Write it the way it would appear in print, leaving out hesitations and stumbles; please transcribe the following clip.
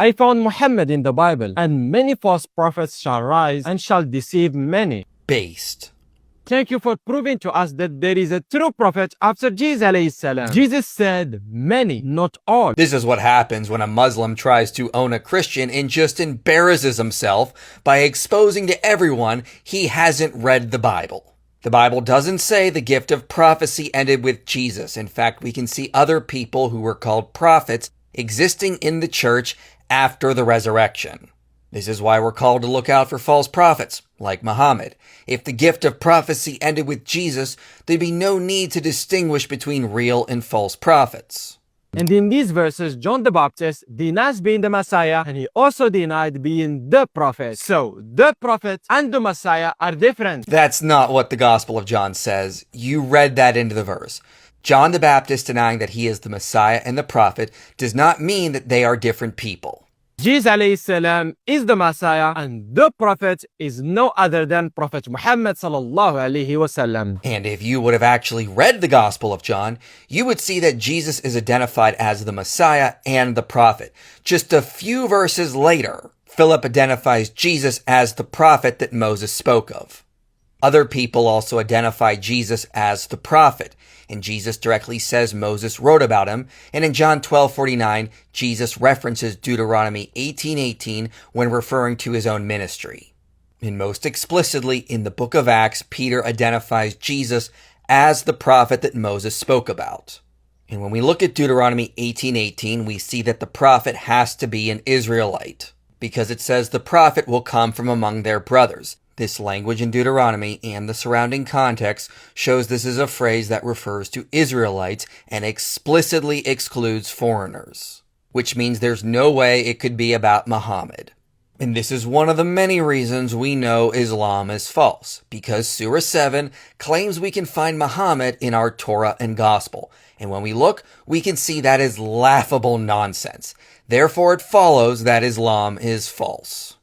I found Muhammad in the Bible, and many false prophets shall rise and shall deceive many. Based. Thank you for proving to us that there is a true prophet after Jesus alayhi salam. Jesus said many, not all. This is what happens when a Muslim tries to own a Christian and just embarrasses himself by exposing to everyone he hasn't read the Bible. The Bible doesn't say the gift of prophecy ended with Jesus. In fact, we can see other people who were called prophets existing in the church after the resurrection. This is why we're called to look out for false prophets, like Muhammad. If the gift of prophecy ended with Jesus, there'd be no need to distinguish between real and false prophets. And in these verses, John the Baptist denies being the Messiah, and he also denied being the prophet. So, the prophet and the Messiah are different. That's not what the Gospel of John says. You read that into the verse. John the Baptist denying that he is the Messiah and the prophet does not mean that they are different people. Jesus alayhi salam is the Messiah, and the prophet is no other than Prophet Muhammad sallallahu alayhi wasallam. And if you would have actually read the Gospel of John, you would see that Jesus is identified as the Messiah and the prophet. Just a few verses later, Philip identifies Jesus as the prophet that Moses spoke of. Other people also identify Jesus as the prophet, and Jesus directly says Moses wrote about him, and in John 12:49, Jesus references Deuteronomy 18:18 when referring to his own ministry. And most explicitly, in the book of Acts, Peter identifies Jesus as the prophet that Moses spoke about. And when we look at Deuteronomy 18:18, we see that the prophet has to be an Israelite, because it says the prophet will come from among their brothers. This language in Deuteronomy and the surrounding context shows this is a phrase that refers to Israelites and explicitly excludes foreigners, which means there's no way it could be about Muhammad. And this is one of the many reasons we know Islam is false, because Surah 7 claims we can find Muhammad in our Torah and Gospel. And when we look, we can see that is laughable nonsense. Therefore, it follows that Islam is false.